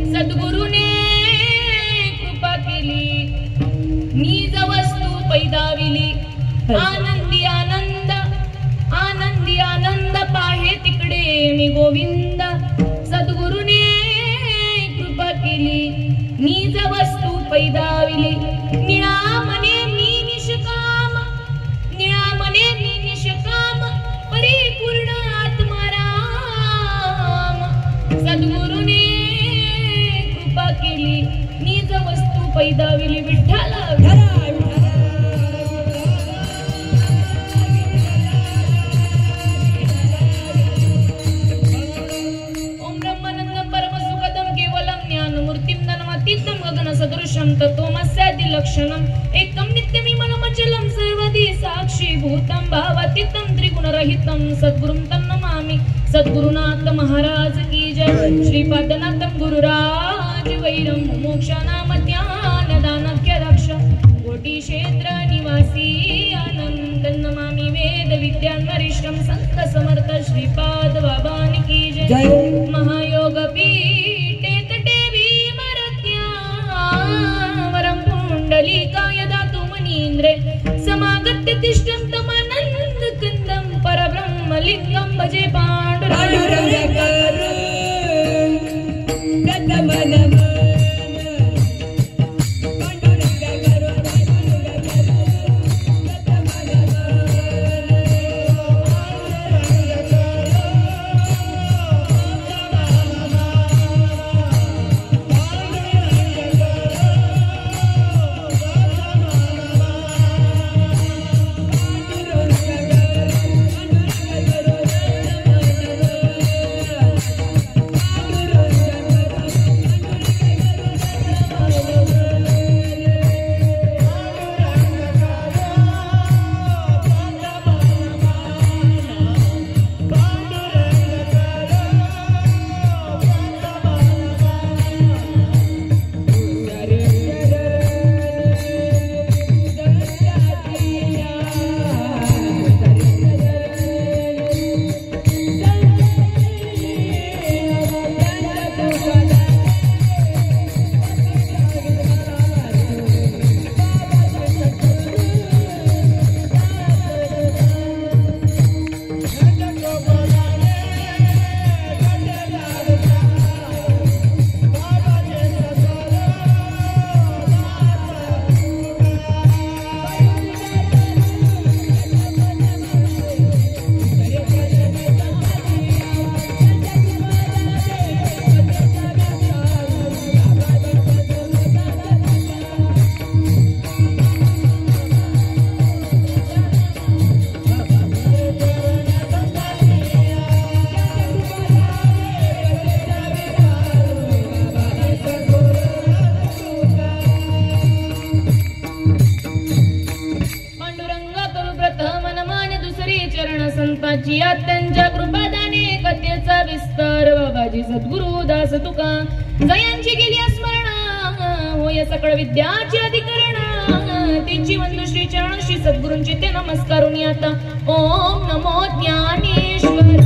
सद्गुरुने कृपा केली, निज वस्तू पैदाविली. आनंदी आनंद, आनंदी आनंद पाहे तिकडे मी गोविंद. सद्गुरुने कृपा केली, निज वस्तू पैदाविली. निळा मने मी निष्काम, निळा मने मी निष्काम, परिपूर्ण आत्माराम. सद्गुरुने कृपा केली, निज वस्तू पैदाविली. विठ्ठल सदृशं तत्त्वमस्यादि लक्षणम् एकं नित्यमिमलमचलं सर्वदि साक्षीभूतं भावातीतं त्रिगुणरहितं सद्गुरुं तन्नमामि. सद्गुरुनाथ महाराज की जय. श्रीपादनाथं गुरुराज वैरं मोक्षानाम ज्ञानदानख्य रक्ष कोटि क्षेत्र निवासी आनंद नमामि. वेद विद्यान्वरिष्ठं संत समर्थ श्रीपाद बाबानी की जय. महायोग पीठे तटे वरं पुंडलिकाय दातु मनीन्द्रे समागत्य तिष्ठं तमानन्द कंदं परब्रह्मलिंगं भजे पाण्डुरंग. त्यांच्या कृपादाने कथेचा विस्तार बाबाजी सद्गुरु दास तुका जयांची गेली स्मरणा होय सकळ विद्याची अधिकरण. तिची वंदू श्री चरण श्री सद्गुरूंची ते नमस्कारुनी आता. ओम नमो ज्ञानेश्वर.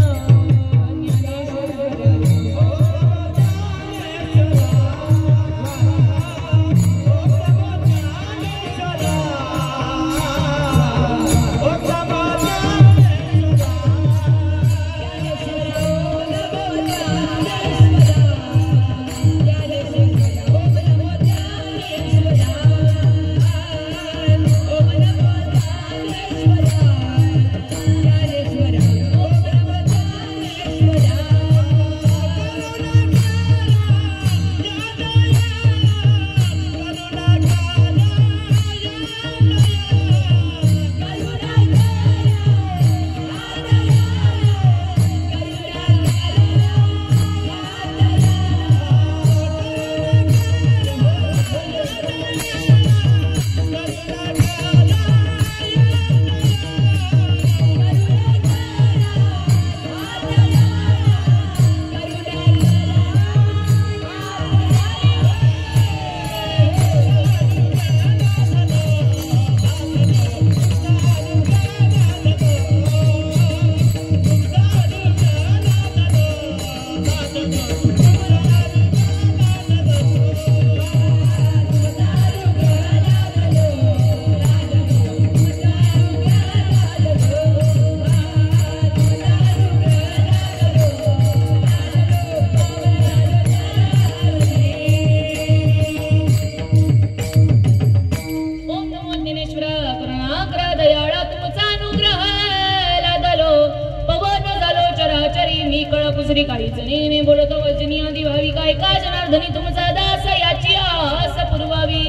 तुमचा दास याची आस पुरवावी.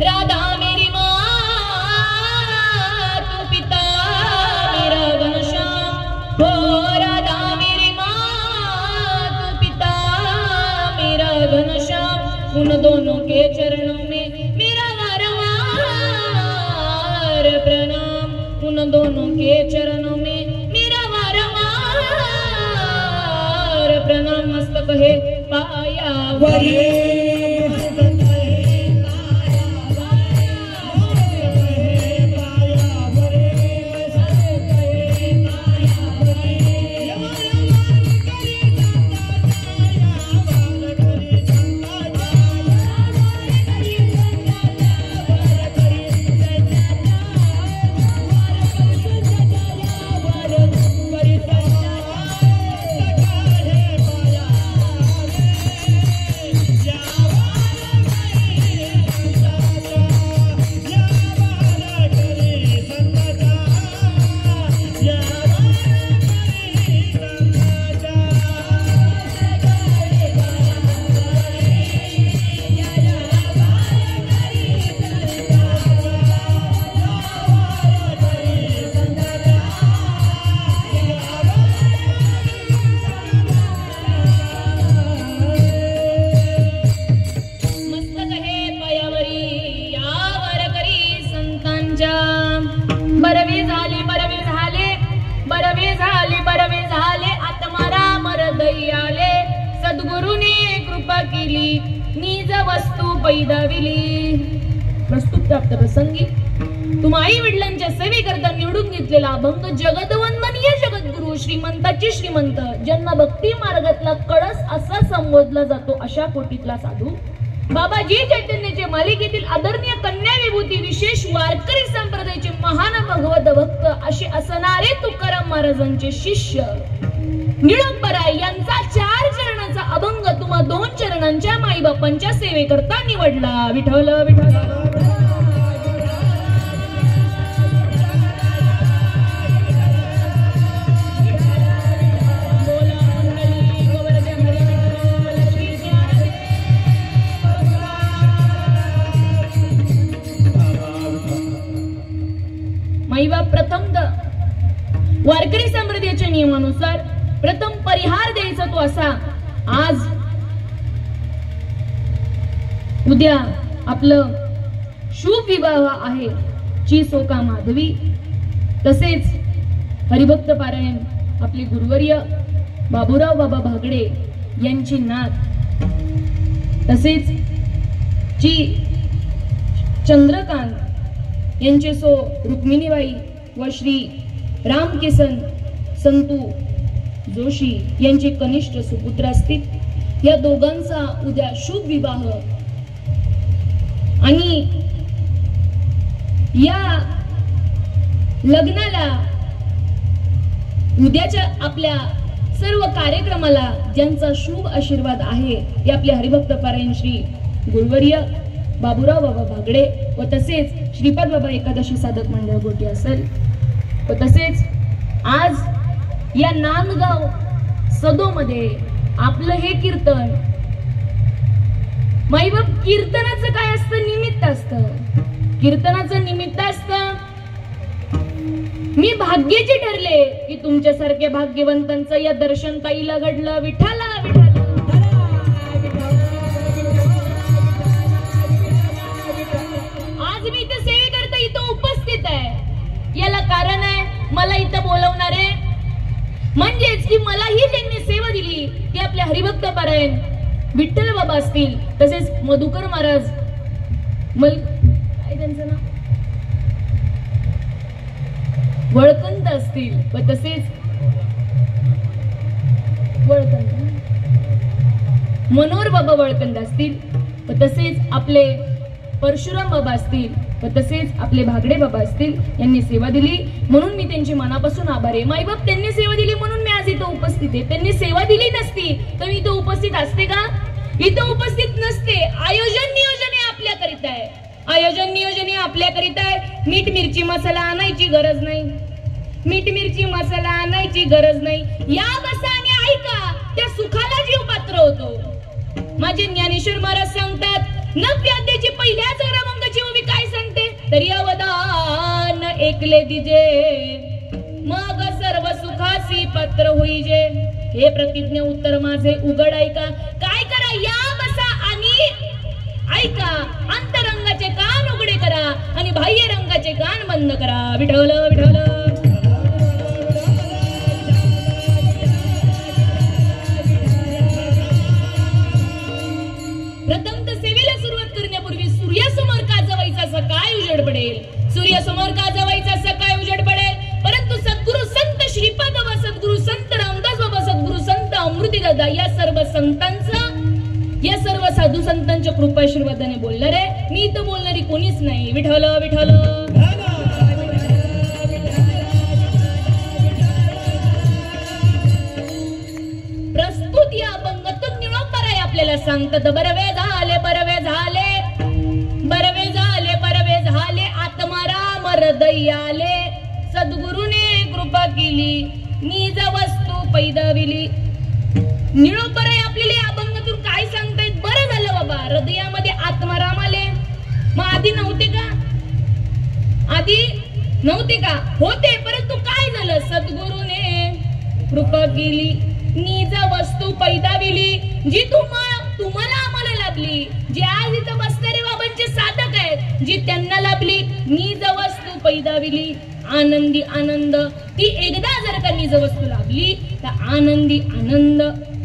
राधा मेरी माँ तू पिता मेरा घनश्याम. हो राधा मेरी माँ तू पिता मेरा घनश्याम. उन दोनों के चरणों में मेरा वारंवार प्रणाम. उन दोनों के चरणों में मेरा वारंवार प्रणाम. मस्तक है पायावरी. सद्गुरुने कृपा केली निज वस्तू पैदाविली. प्रस्तुत प्राप्त प्रसंगी तुम्हा आई वडिलांच्या सेवेकरता निवडून घेतलेला अभंग जगदवंदनीय जगद्गुरु श्रीमंताची श्रीमंत ज्यांना भक्ती मार्गातला कळस असा संबोधला जातो अशा कोटीतला साधू बाबाजी चैतन्याचे मालिकेतील आदरणीय कन्या विभूती विशेष वारकरी संप्रदायाचे महान भगवत भक्त असे असणारे तुकाराम महाराजांचे शिष्य निळंबराय यांचा 4 चरणाचा अभंग तुम्हा 2 चरणांच्या माईबापांच्या सेवेकरता निवडला. विठ्ठल विठ्ठल. माईबाप प्रथम वारकरी संप्रदायाच्या नियमानुसार प्रथम परिहार द्यायचा तो असा. आज उद्या आपलं शुभ विवाह आहे. चिसोका माधवी तसेच हरिभक्त पारायण आपले गुरुवर्य बाबूराव बाबा भागडे यांची नात तसेच ची चंद्रकांत यांचे सो रुक्मिणीबाई व श्री रामकिसन संतू जोशी यांचे कनिष्ठ सुपुत्र असतील. या दोघांचा उद्या शुभ विवाह आणि या लग्नाला उद्याच्या आपल्या सर्व कार्यक्रमाला ज्यांचा शुभ आशीर्वाद आहे ते आपले हरिभक्त पारायण श्री गुरुवर्य बाबूराव बाबा भागडे व तसेच श्रीपाद बाबा एकादशी साधक मंडळ गोटी असेल व तसेच आज या नांदगाव सदोमध्ये आपलं हे कीर्तन माईबाप कीर्तनाचं काय असतं निमित्त असतं. कीर्तनाचं निमित्त असतं. मी भाग्याचे ठरले की तुमच्यासारख्या भाग्यवंतांचं या दर्शन ताईला घडलं. विठ्ठला विठ्ठला. आज मी इथे सेवेकरता इथं उपस्थित आहे. याला कारण आहे मला इथं बोलवणारे म्हणजेच की मलाही ज्यांनी सेवा दिली ती आपल्या हरिभक्त पारायण विठ्ठल बाबा असतील तसेच मधुकर महाराज काय त्यांचं नाव वळकंत असतील व तसेच मनोहर बाबा वळकंत असतील व तसेच आपले परशुराम बाबा असतील व तसेच आपले भागडे बाबा असतील यांनी सेवा दिली म्हणून मी त्यांची मनापासून आभारी आहे. माईबाप त्यांनी सेवा दिली म्हणून मी आज इथं उपस्थित आहे. त्यांनी सेवा दिली नसती तर मी इथं उपस्थित असते का? इथं उपस्थित नसते. आयोजन नियोजन हे आपल्याकरिता आहे. आयोजन नियोजन हे आपल्याकरिता आहे. मीठ मिरची मसाला आणायची गरज नाही. मीठ मिरची मसाला आणायची गरज नाही. या बसा आणि ऐका त्या सुखाला जीव पात्र होतो. माझे ज्ञानेश्वर महाराज सांगतात, नव्याद्याची पहिल्याच क्रमांकाची ओवी काय सांगते, तरी अवदान ऐकले दिजे, मग सर्व सुखासी पात्र होईजे. हे प्रतिज्ञा उत्तर माझे उघड ऐका. काय करा, या बसा आणि ऐका. अंतरंगाचे कान उघडे करा आणि बाह्य रंगाचे कान बंद करा. विठ्ठल विठ्ठल. प्रथम तर सेवेला सुरुवात करण्यापूर्वी सूर्यासमोर का जावायचा सकाळ उजेड पडेल, सूर्यासमोर का जावायचा सकाळ उजेड पडेल. परंतु सद्गुरु संत श्रीपाद व सद्गुरु संत रामदास बाबा, सद्गुरु संत अमृतीदादा या सर्व संतांचं, या सर्व साधू संतांच्या कृपाशीर्वादाने बोलणार आहे. मी इथं बोलणारी कोणीच नाही. विठ्ठल विठ्ठल. प्रस्तुत या अभंगातून निळोपर आहे आपल्याला सांगतात, बरवे झाले बरवे झाले बरवे झाले बरवे झाले, आत्माराम हृदयाले, सद्गुरुने कृपा केली, निज वस्तू पैदविली. निळोपर आहे आपल्याला या अभंगातून काय सांगतायत, बरं झालं बाबा हृदयामध्ये आत्माराम आले. मग आधी नव्हते का, आधी नव्हते का, होते. परंतु काय झालं, सद्गुरुने कृपा केली, निज वस्तू पैदाविली, जी तुम्हाला आम्हाला लाभली, जे आज इथं बसणारे बाबांचे साधक आहेत, जी त्यांना लाभली, निज वस्तू पैदाविली. आनंदी आनंद, ती एकदा जर का निज वस्तू लाभली तर आनंदी आनंद.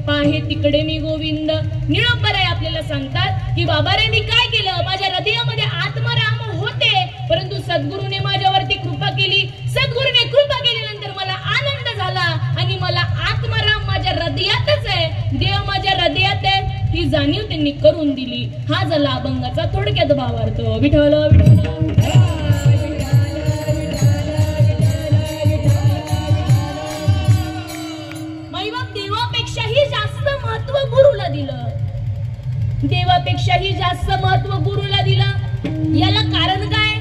पाहे तिकडे मी गोविंद. निळोपर आहे आपल्याला सांगतात की बाबारांनी काय केलं, माझ्या हृदयामध्ये आत्माराम होते, परंतु सद्गुरूने माझ्यावरती कृपा केली. सद्गुरूने कृपा केल्यानंतर मला आनंद झाला आणि मला आत्माराम माझ्या हृदयातच आहे, देव माझ्या हृदयात आहे, ही जाणीव त्यांनी करून दिली. हा झाला अभंगाचा थोडक्यात भावार्थ. विठ्ठल विठ्ठल. देवापेक्षाही जास्त महत्व गुरुला दिलं, देवापेक्षाही जास्त महत्व गुरुला दिलं. याला कारण काय,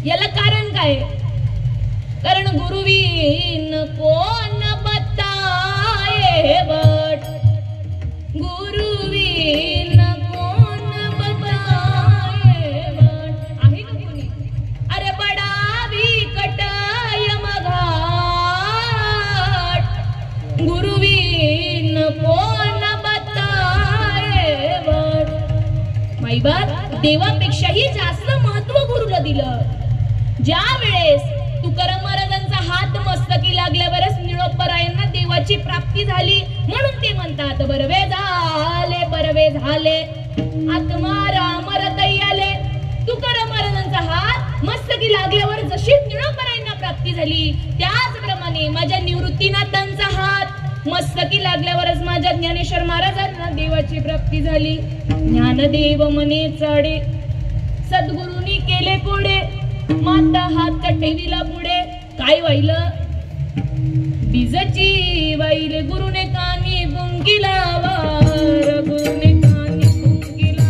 याला कारण काय, कारण गुरुवीन कोण बताये बट, गुरुवीन कोण बताये बट. आहे का कोणी, अरे बडावी कटाय मघाट, गुरुवीन कोण बताये बट. माईबात देवापेक्षाही जास्त महत्व गुरुला दिलं. ज्या वेळेस तुकाराम महाराजांचा हात मस्तकी लागल्यावरच निळोपरायांना देवाची प्राप्ती झाली, म्हणून ते म्हणतात बरवे झाले बरवे झाले, आत्माराम हृदयाले. तुकाराम महाराजांचा हात मस्तकी लागल्यावर जशी निळोपरायांना प्राप्ती झाली, त्याचप्रमाणे माझ्या निवृत्तीनाथांचा हात मस्तकी लागल्यावरच माझ्या ज्ञानेश्वर महाराजांना देवाची प्राप्ती झाली. ज्ञानदेव मने चाडे, सद्गुरूंनी केले कोडे, माता हात ठेविला पुढे. काय वाहिलं, बीजची वाहिले, गुरुने कानी गुंगीला वार, गुरुने कानी गुंगीला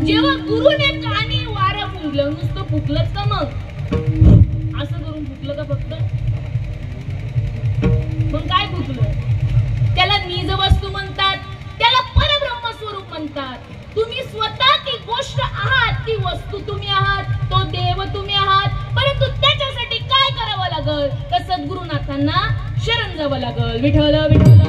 जेव्हा गुरुने कानी वारा फुंकलं, नुसतं फुकलंच का, मग असं करून फुकलं का फक्त, मग काय फुकलं, त्याला निज वस्तू म्हणतात, त्याला परब्रह्म स्वरूप म्हणतात. तुम्ही स्वतः ती गोष्ट आहात, ती वस्तू तुम्ही आहात, तो देव तुम्ही आहात. परंतु त्याच्यासाठी काय करावं लागल, तर सद्गुरुनाथांना शरण जावं लागल. विठ्ठल विठ्ठल.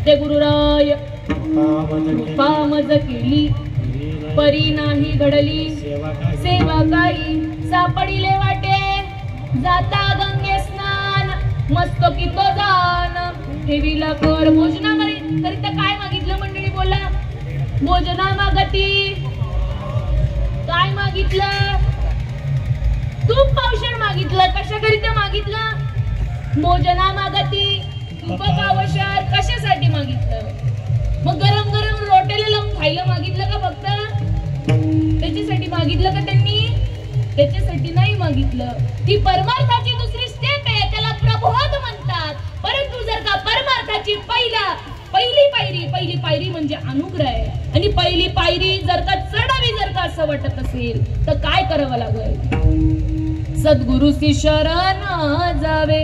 ते गुरुराय पामज केली परी नाही घडली सेवा काही सापडिले वाटे जाता गंगे स्नान मस्तकी तो जान ठेवीला कर भोजना करिता काय मागितलं मंडळी बोला भोजना मागती काय मागितलं तूप पावशण मागितलं कशाकरिता मागितलं भोजना मागती तूप पावशण कशासाठी मागितलं मग गरम गरम रोटेला लावून खायला मागितलं का फक्त त्याच्यासाठी मागितलं का त्यांनी त्याच्यासाठी नाही मागितलं ती परमार्थाची दुसरी स्टेप आहे त्याला प्रबोध म्हणतात परंतु जर का परमार्थाची पहिली पायरी म्हणजे अनुग्रह आहे आणि पहिली पायरी जर का चढावी जर का असं वाटत असेल तर काय करावं लागेल सद्गुरुची शरण जावे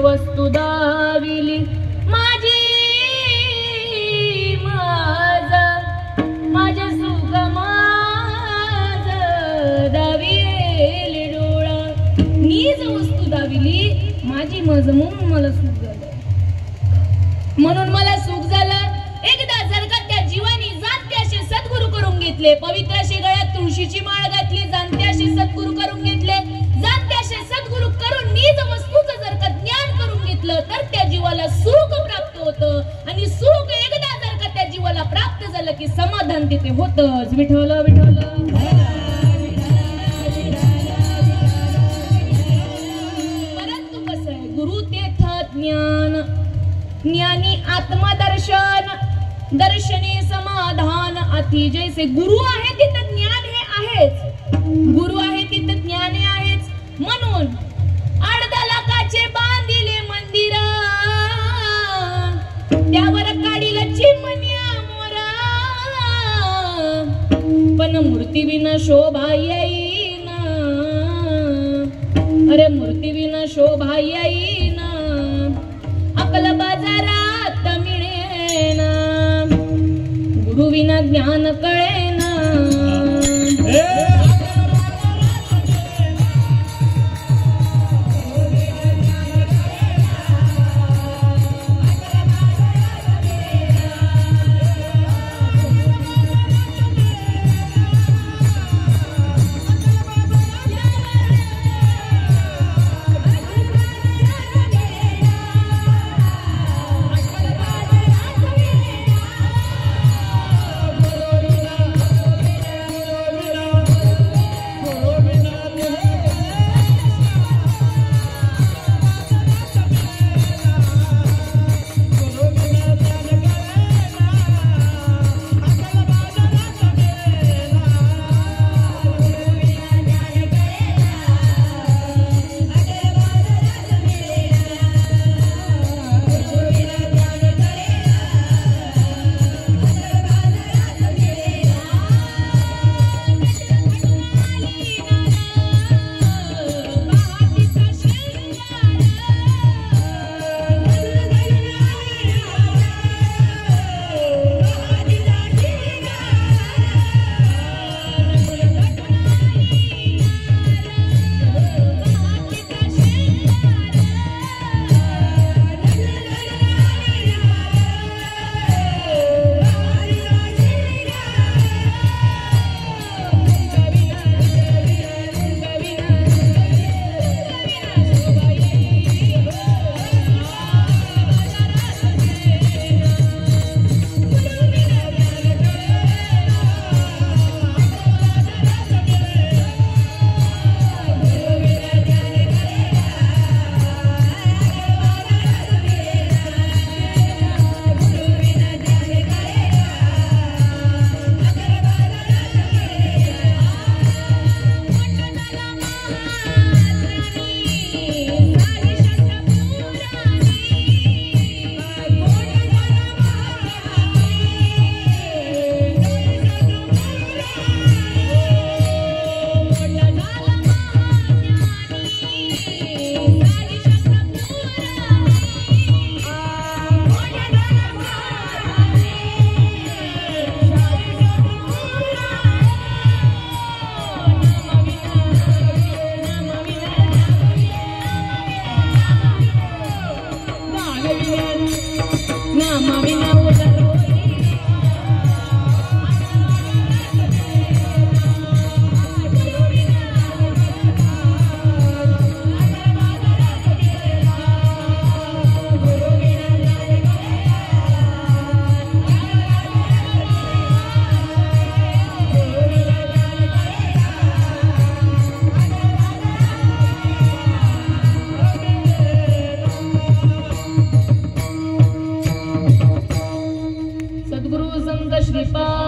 वस्तू दाविली माझी माझ्या सुख माझ दाविली डोळा नीज वस्तू दाविली माझी मज म्हणून मला सुख झालं म्हणून मला सुख झालं एकदा जर का त्या जीवानी जाणत्याशी सद्गुरु करून घेतले पवित्र अशी गळ्यात तुळशीची माळ घातली जाणत्याशी सद्गुरु करून घेतले जाणत्याशी सद्गुरु करून नीज वस्तूचं जर का ज्ञान करून घेतलं तर त्या जीवाला सुख प्राप्त होतं आणि सुख एकदा जर का त्या जीवाला प्राप्त झालं की समाधान तिथे होतंच विठ्ठल विठ्ठल परंतु कसं आहे गुरु तेथ ज्ञान ज्ञानी आत्मदर्शन दर्शने समाधान अति जैसे गुरु आहे तिथं ज्ञान हे आहेच गुरु आहे तिथं ज्ञान हे आहेच म्हणून 8 लाखाचे बांधिले मंदिर त्यावर काढीला चिमण्या मोरा पण मूर्ती विना शोभा येईना अरे मूर्ती विना शोभा येईना आपला बाजारात मिळेना गुरु विना ज्ञान कळेना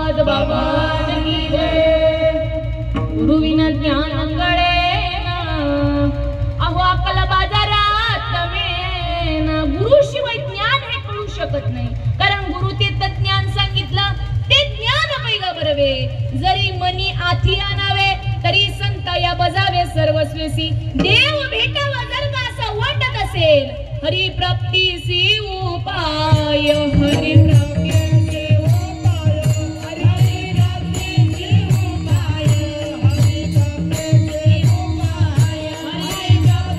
तुकाराम बाबान की जय. गुरुविना ज्ञान अंगळेना अहो अकल बाजारात मिळेना. गुरुशिवाय ज्ञान हे कळू शकत नाही. कारण गुरु ते ज्ञान सांगितलं ते ज्ञान पैगंबरवे. जरी मनी आथी आणावे तरी संत या बजावे सर्वस्वीसी. देव भेटावा जर का असं वाटत असेल हरी प्राप्तीसी उपाय. हरी प्राप्तीसी उपाय. हरी प्राप्तीसी उपाय. हरी प्राप्तीसी उपाय. हरी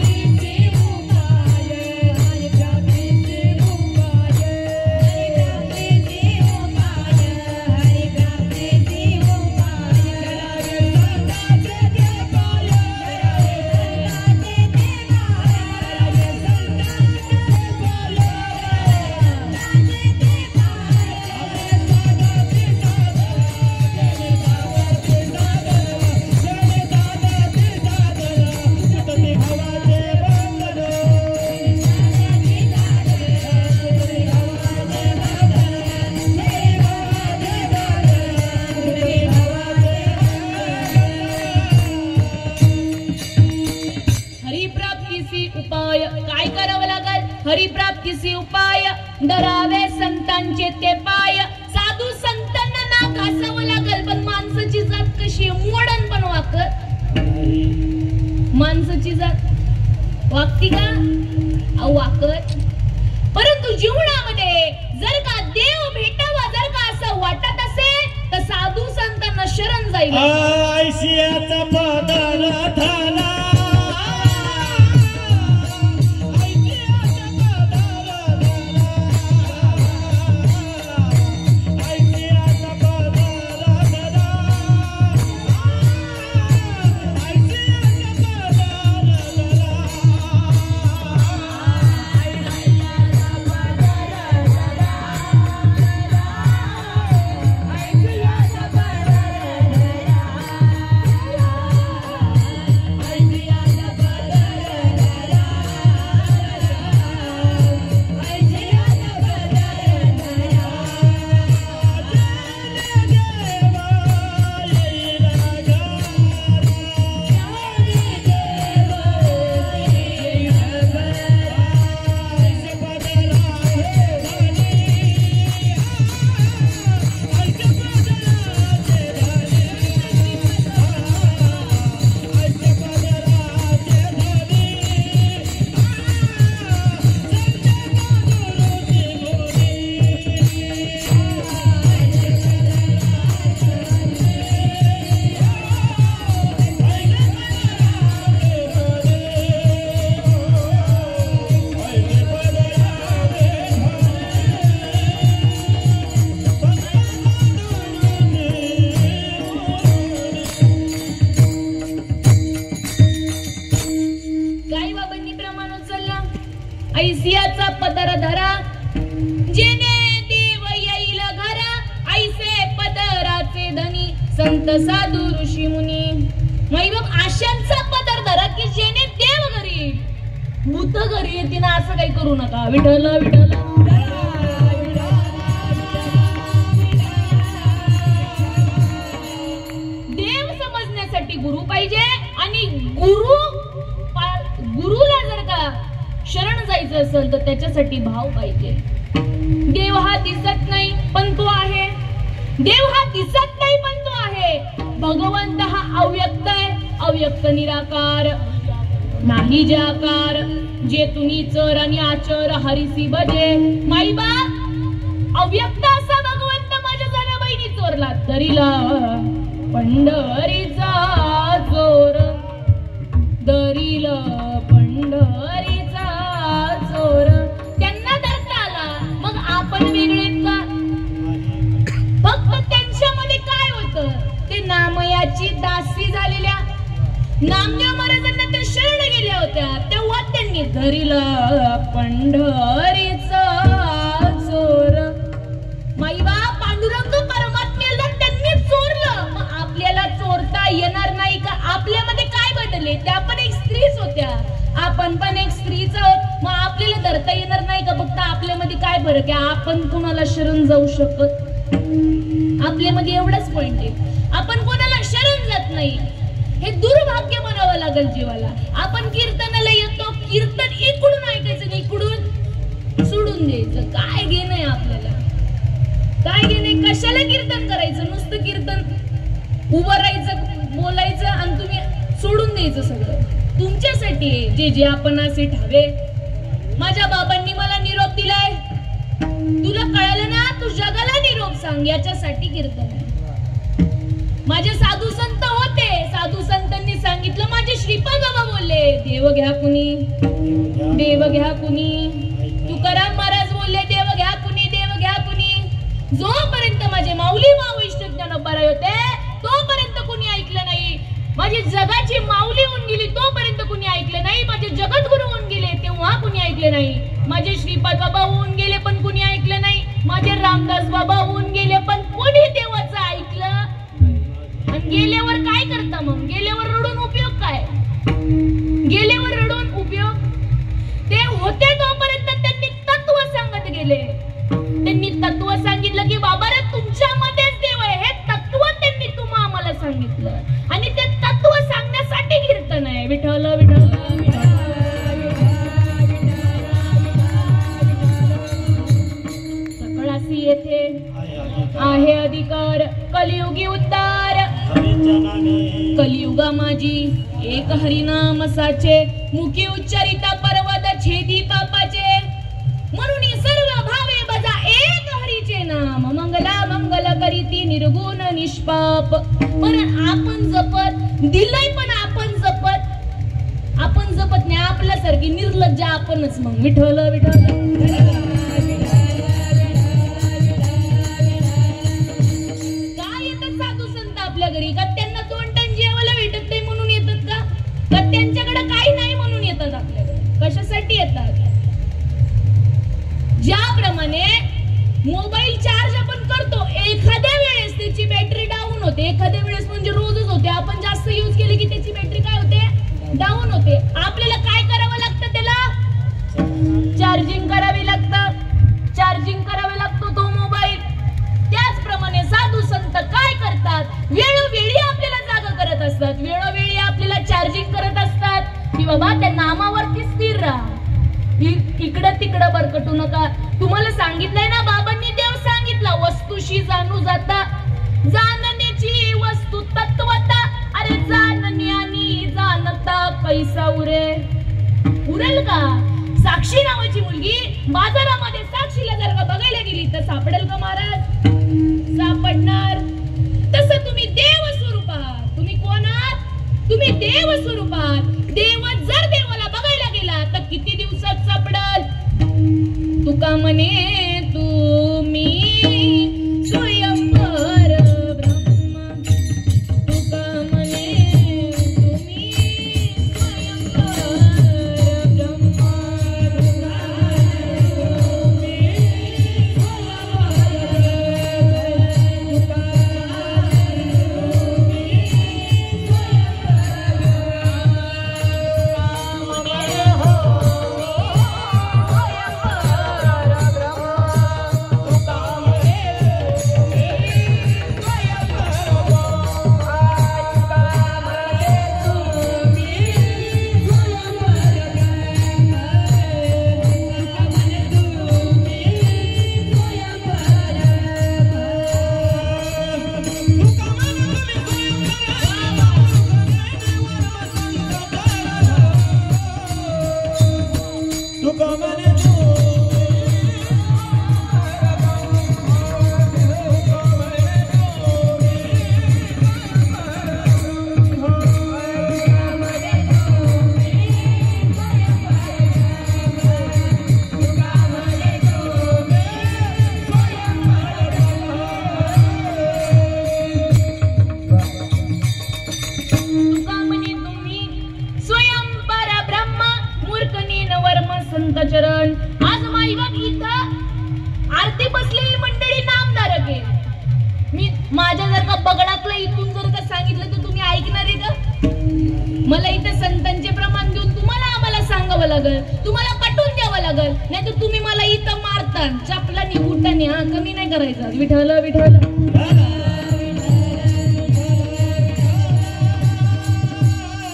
प्राप्तीसी उपाय. हरी प्राप्तीसी उपाय. हरी प्राप्तीसी उपाय. हरी प्राप्तीसी उपाय. काय करावं लागल? हरिप्राप्तीसी उपाय. धरावे संतांचे ते पाय. साधू संतांना ना घासावं लागल. पण माणसाची जात कशी मोडन पण वाकत. माणसाची जात वागती का? वाकत. परंतु जीवनामध्ये जर का देव भेटावा जर का असं वाटत असेल तर साधू संतांना शरण जाईल. आयशियाचा पदर झाला. ऐसियाचा पदर धरा जेने देव येईल घरा. ऐसे पदराचे धनी संत साधू ऋषी मुनी. मैबब आशांचा पदर धरा की जेने देव घरी भूत घरी येतील असं काही करू नका. विठ्ठल विठ्ठल. देव समजण्यासाठी गुरु पाहिजे आणि गुरुला जर का शरण जायचं असेल तर त्याच्यासाठी भाव पाहिजे. देव हा दिसत नाही पण तो आहे. देव हा दिसत नाही पण तो आहे. भगवंत हा अव्यक्त आहे. अव्यक्त निराकार नाही जाकार. जे तुम्ही चर आणि आचर हरिसी बजे. माई बाप अव्यक्त असा भगवंत माझ्या जाण्या बहिणी चोरला दरीला पंढरीचा चोर. दरीला पंढरीचा चोर. त्यांना धरता आला मग आपण वेगळेत का? फक्त त्यांच्यामध्ये काय होतं ते नामयाची दासी झालेल्या नामदेव महाराजांना त्या शरण गेल्या होत्या तेव्हा त्यांनी धरीला पंढरीचा चोर. माईबा पांडुरंग परमात्म्याला त्यांनी चोरलं. मग आपल्याला चोरता येणार नाही का? आपल्यामध्ये काय बदलले? त्या पण एक स्त्रीच होत्या. आपण पण एक स्त्रीच आहोत. मग आपल्याला धरता येणार नाही का? फक्त आपल्यामध्ये काय फरक आहे? आपण कुणाला शरण जाऊ शकत आपल्यामध्ये एवढाच पॉइंट आहे, आपण कोणाला शरण जात नाही. हे दुर्भाग्य म्हणावं लागेल जीवाला. आपण कीर्तनाला येतो, कीर्तन इकडून ऐकायचं आणि इकडून सोडून द्यायचं. काय घेणं आहे आपल्याला, काय घेणं? कशाला कीर्तन करायचं? नुसतं कीर्तन उभं राहायचं, बोलायचं आणि तुम्ही सोडून द्यायचं सगळं. तुमच्यासाठी जे जे आपण असे ठावे. माझ्या बाबांनी मला निरोप दिलाय, तुला कळलं ना, तू जगाला निरोप सांग, याच्यासाठी कीर्तन आहे. माझे साधू संत होते, साधू संतांनी सांगितलं. माझे श्रीपाद बाबा बोलले, देव घ्या कुणी, देव घ्या कुणी. तुकाराम महाराज बोलले, देव घ्या कुणी, देव घ्या कुणी. जोपर्यंत माझे माऊली मावैष्ट ज्ञानोबा होते तोपर्यंत कुणी ऐकलं नाही. माझी जगाची माऊली होऊन गेली तोपर्यंत कुणी ऐकलं नाही. माझे जगद्गुरु होऊन गेले तेव्हा कुणी ऐकले नाही. माझे श्रीपाद बाबा होऊन गेले पण कुणी ऐकलं नाही. माझे रामदास बाबा होऊन गेले पण कोणी देवाचं ऐकलं. आणि गेल्यावर काय करता मग? गेल्यावर रडून उपयोग काय? गेल्यावर रडून उपयोग? ते होते तोपर्यंत त्यांनी तत्व सांगत गेले. त्यांनी तत्व सांगितलं की बाबा रे तुमच्यामध्येच देव आहे, हे तत्व त्यांनी तुम्हा आम्हाला सांगितलं. आणि ते तत्व सांगण्यासाठी कीर्तन आहे. विठ्ठल विठ्ठल सकळासी येथे आहे अधिकार, कलियुगी उद्धार. कलियुगा माझी एक हरिनाम साचे, मुखी उच्चारिता पर्वत छेदी पापाचे. म्हणून सर्व भावे बजा एक हरीचे नाम, मंगला मंगल करीती निर्गुण निष्पाप. पण आपण जपत दिलंय, पण आपण जपत नाही. आपल्यासारखी निर्लज्ज आपणच. मग विठ्ठल विठ्ठल काय येतात साधू संत आपल्या घरी? का त्यांना 2 टन जेवायला भेटत नाही म्हणून येतात का? का त्यांच्याकडे काही नाही म्हणून येतात आपल्याकडे? कशासाठी येतात? ज्याप्रमाणे मोबाईल चार्ज आपण करतो, एखाद्या वेळेस त्याची बॅटरी डाऊन होते. एखाद्या वेळेस म्हणजे रोजच होते. आपण जास्त यूज केले की त्याची बॅटरी काय होते? डाऊन होते. आपल्याला काय करावं लागतं? त्याला चार्जिंग करावी लागतं. चार्जिंग करावे लागतो तो मोबाईल. त्याचप्रमाणे साधू संत काय करतात? वेळोवेळी आपल्याला जागा करत असतात, वेळोवेळी आपल्याला चार्जिंग करत असतात की बाबा त्या नामावरती स्थिर राहा, इकडं तिकडं बरकटू नका. तुम्हाला सांगितलंय ना बाबांनी, देव सांगितला वस्तूशी जाणू जाता, जाणण्याची वस्तू तत्वता. अरे जाणण्यानी जाणता पैसा उरेल का? साक्षी नावाची मुलगी बाजारामध्ये साक्षीला जर का बघायला गेली तर सापडेल का महाराज? सापडणार. तसं तुम्ही देव स्वरूप आहात. तुम्ही कोण आहात? तुम्ही देव स्वरूप आहात. देव जर देवाला बघायला गेला तर किती दिवसात सापडाल? तुका म्हणे तुम्ही स्वयं परब्रह्म. तुका म्हणे तुम्ही स्वयं परब्रह्म. चरण. आज माईबाग इथं आरती बसलेली मंडळी नामधारक आहे. मी माझ्या जर का बगडातलं इथून जर का सांगितलं तर तुम्ही ऐकणार आहे का? मला इथं संतांचे प्रमाण देऊन तुम्हाला आम्हाला सांगावं करावं लागल, तुम्हाला पटवून द्यावं लागल, नाही तर तुम्ही मला इथं मारता चपलानी बुटानी. हा कमी नाही करायचं. विठ्ठल विठ्ठल.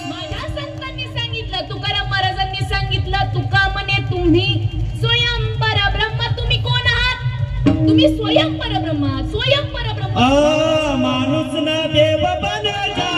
माझ्या संतांनी सांगितलं, तुकाराम महाराजांनी सांगितलं, तुका म्हणे तुम्ही स्वयं परब्रह्म. तुम्ही कोण आहात? तुम्ही स्वयं परब्रह्म. स्वयं परब्रह्म. माणूस ना देव बन जा.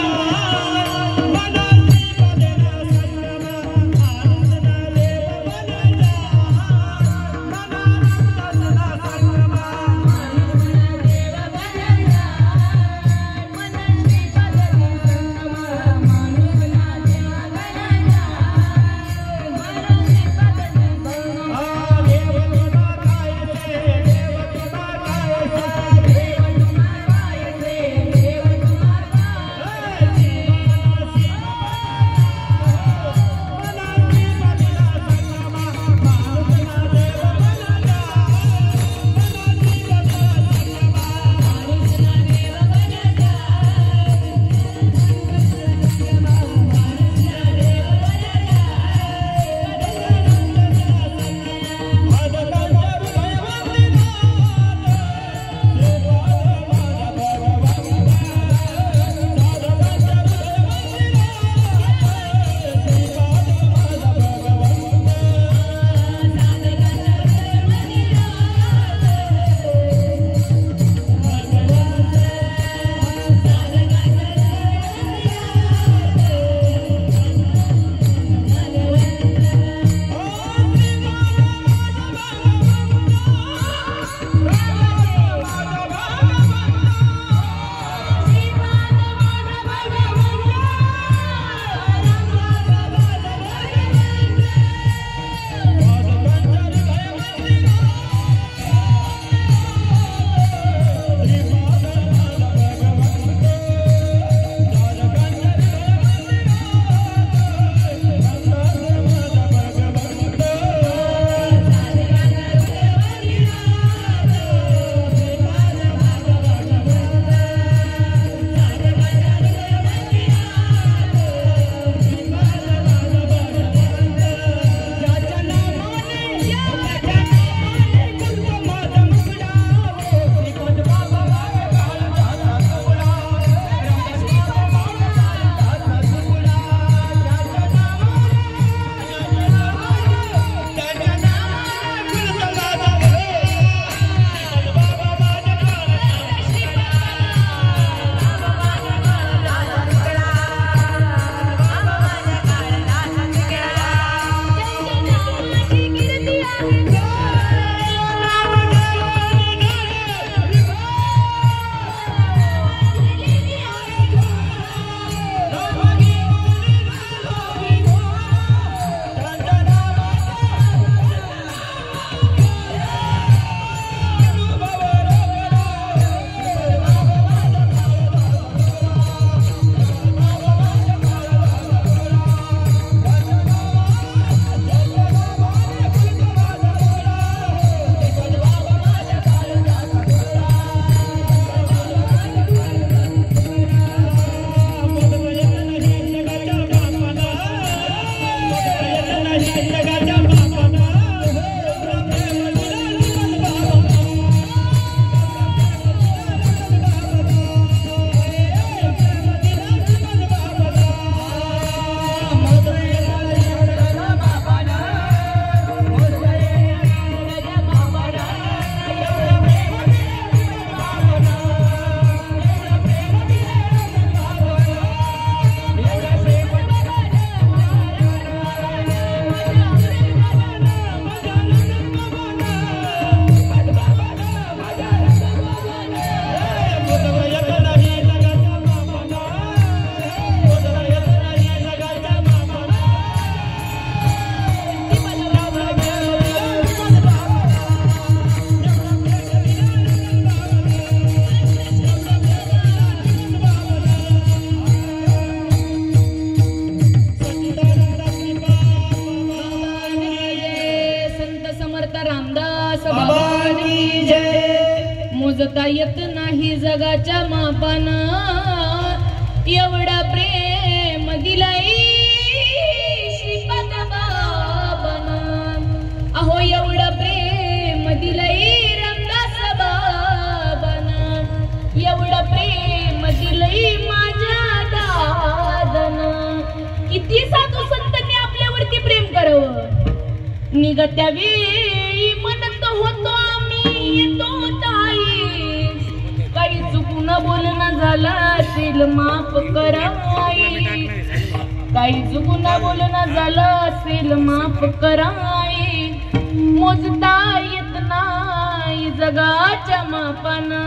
मोजता येत नाही जगाच्या मापाना, एवढा प्रेम दिलाई श्रीपाद अहो एवढं प्रेम दिलंय रामदास बाबांना, एवढं प्रेम दिलंय माझ्या दादानं. किती साधू संतांनी आपल्यावरती प्रेम करावं. निघत्या वेळी म्हणत होतो आम्ही येतो ताई, काही चुकून बोलणं झालं असेल माफ करा आई, काही चुकून बोलणं झालं असेल माफ करा आई. मोजता येत नाही जगाच्या मापानं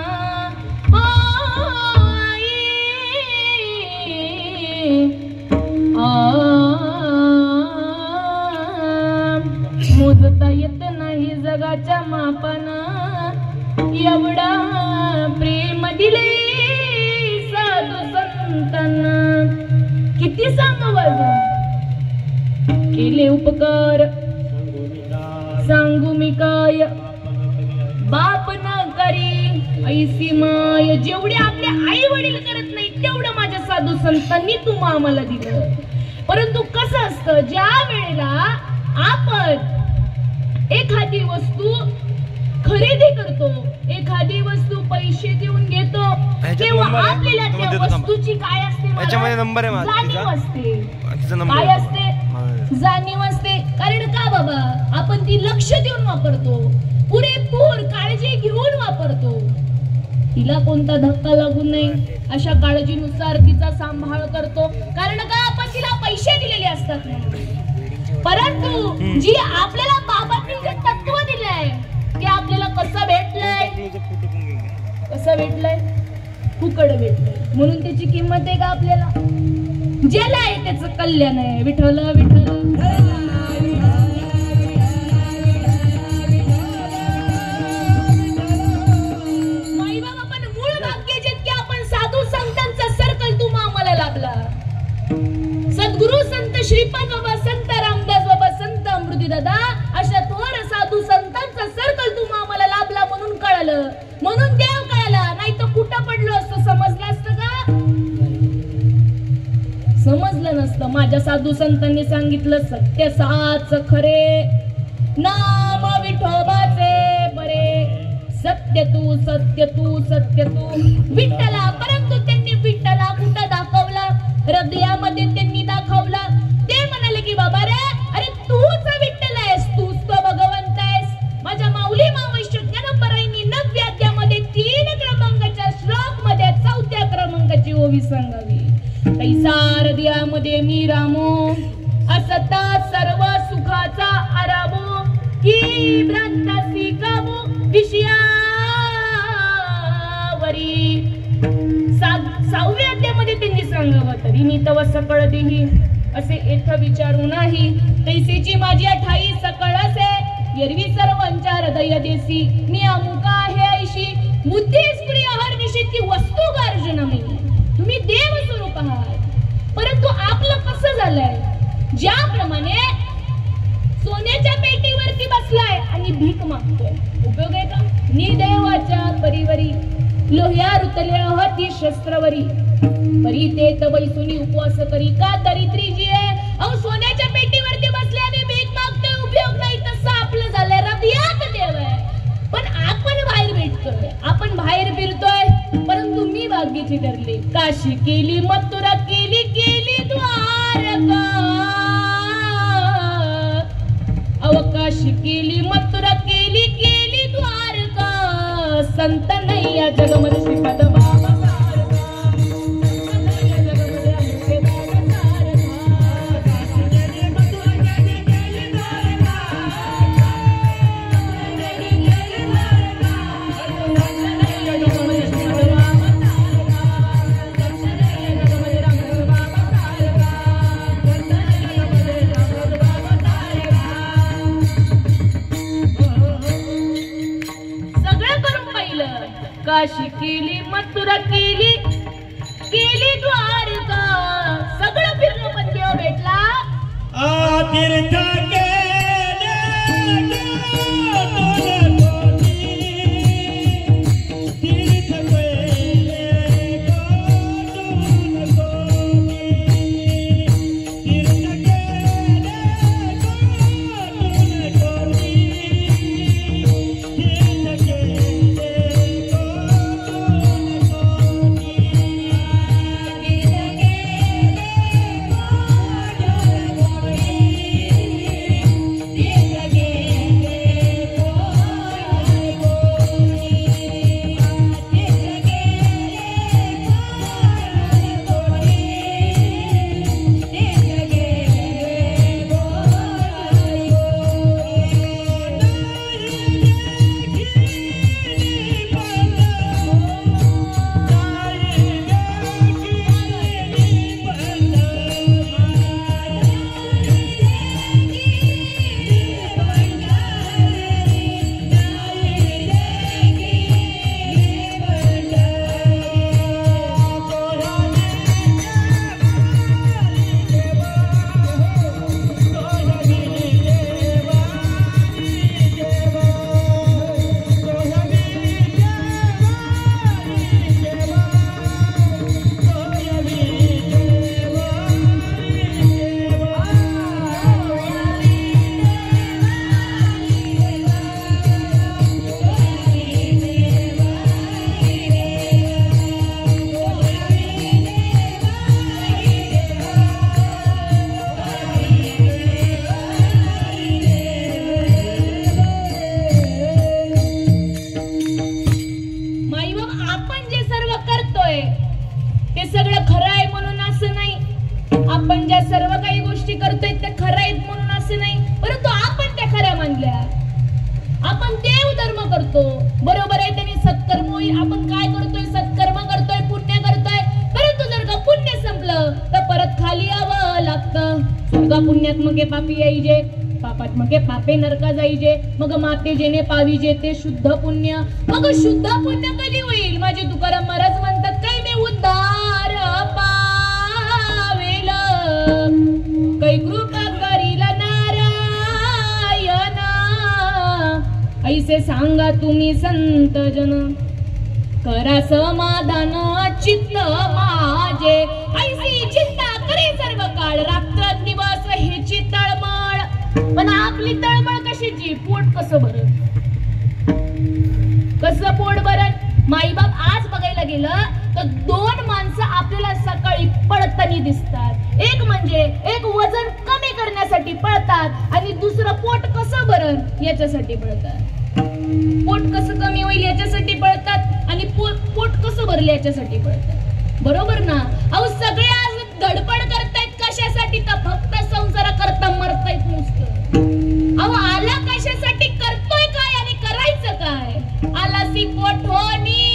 मोजता येत नाही जगाच्या मापानं. एवढा प्रेम दिले साधू संतांना. किती सांगावं, केले उपकार सांगू मी काय, बाप न करी ऐसी माय. जेवढे आपले आई वडील करत नाही तेवढं माझ्या साधू संतांनी तुम्हा आम्हाला दिलं. परंतु कसं असतं, ज्या वेळेला आपण एखादी वस्तू खरेदी करतो, एखादी वस्तू पैसे देऊन घेतो, तेव्हा आपल्याला त्या वस्तूची काय असते, जाणीव असते. काय असते, जाणीव असते. कारण का बाबा, आपण ती लक्ष देऊन वापरतो, पुरेपूर काळजी घेऊन वापरतो. तिला कोणता धक्का लागू नये अशा काळजीनुसार तिचा सांभाळ करतो. कारण का, आपण तिला पैसे दिलेले असतात म्हणून. परंतु जी आपल्याला बाबांनी जे तत्व दिलंय ते आपल्याला कसं भेटलंय, कसं भेटलंय, फुकट भेटलंय. म्हणून त्याची किंमत आहे का आपल्याला. ज्याला आहे त्याचं कल्याण आहे. विठ्ठल विठ्ठल. माई बाबा पण मूळ भाग्य जितके आपण साधू संतांचा सर्कल तुम्हा आम्हाला लाभला. सद्गुरु संत श्रीपाद बाबा, संत रामदास बाबा, संत अमृती दादा अशा थोर साधू संतांचा सर्कल तुम्हा आम्हाला लाभला म्हणून कळलं, म्हणून देव कळाला. नाही तर कुठं पडलो असतो, समजलं असतं का, समजलं नसतं. माझ्या साधू संतांनी सांगितलं, सत्य साच खरे नाम विठोबाचे बरे, सत्य तू सत्य तू सत्य तू विठ्ठला. परंतु त्यांनी विठ्ठला कुठं दाखवला, हृदयामध्ये त्यांनी दाखवला. ते म्हणाले की बाबा रे, अरे तूच विठ्ठल आहेस, तूच तो भगवंत आहेस. माझ्या माऊली मावैश्य ज्ञानपरायणी 9व्या अध्यायामध्ये 3 क्रमांकाच्या श्लोक मध्ये 4थ्या क्रमांकाची ओवी सांगावी. कैसा हृदयामध्ये मी रामो, असता सर्व सुखाचा आरामो, ही भ्रांतासी कामो विषयावरी. 6व्या अध्यायामध्ये त्यांनी सांगावं, तरी मी तव सकळ देही असे एक विचारू नाही. तैसेची माझी ठाई सकळ असे, एरवी सर्वांच्या हृदय देसी. मी अमुका आहे ऐशी, बुद्धीस प्रिय हरनिशी ती वस्तू गार्जन मी. तुम्ही देव स्वरूप आहात. परंतु आपलं कसं झालंय, ज्याप्रमाणे सोन्याच्या पेटीवरती बसलाय आणि भीक मागतोय, उपयोग आहे का. निदेवाच्या परिवरी लोह्या रुतल्या हती शस्त्रवरी, परी ते तबैसुनी उपवास करी का दरिद्री जी आहे. अहो सोन्याच्या पेटीवरती बसल्याने भीक मागतोय, उपयोग नाही. तसं आपलं झालंय, हृदयात देव आहे. पण आपण बाहेर भेटतोय, आपण बाहेर फिरतोय. परंतु मी भाग्याची ठरले, काशी केली मथुरा केली केली द्वारका. अवकाशी केली मथुरा केली केली द्वारका. संत नाही या जगमध्ये श्रीपाद बाबा काशी केली मथुरा केली केली द्वारका. सगळं फिरलो पण देव भेटला. तीर्थ आपण काय करतोय, सत्कर्म करतोय, पुण्य करतोय. परंतु जर का पुण्य संपलं तर परत खाली यावं लागतं. स्वर्गा पुण्यात्मके पापी यायचे, पापात्मके पापे नरका जाईजे. मग माते जेने पाविजे ते शुद्ध पुण्य. मग शुद्ध पुण्य कधी होईल? माझे तुकाराम महाराज म्हणतात, काही मी उद्धार पावेल, काही कृपा करील नारायण. ऐसे सांगा तुम्ही संत जन, करा समाधान चित्त माझे. ऐसी चिंता करे सर्व काळ, रात्र दिवस हेची तळमळ. पण आपली तळमळ कशाची? पोट कसं भरल, कसं पोट भरल? माईबाप आज बघायला गेलं तर दोन माणसं आपल्याला सकाळी पळताना दिसतात. एक म्हणजे एक वजन कमी करण्यासाठी पळतात आणि दुसरं पोट कसं भरल याच्यासाठी पळतात. पोट कसं कमी होईल याच्यासाठी पळतात आणि पोट कसं भरलं याच्यासाठी पळतात. बरोबर ना? अहो सगळे आज धडपड करतायत कशासाठी? तर फक्त संसार करता मरतायत नुसतं. अहो आला कशासाठी, करतोय काय आणि करायचं काय? आला सी पोठोनी,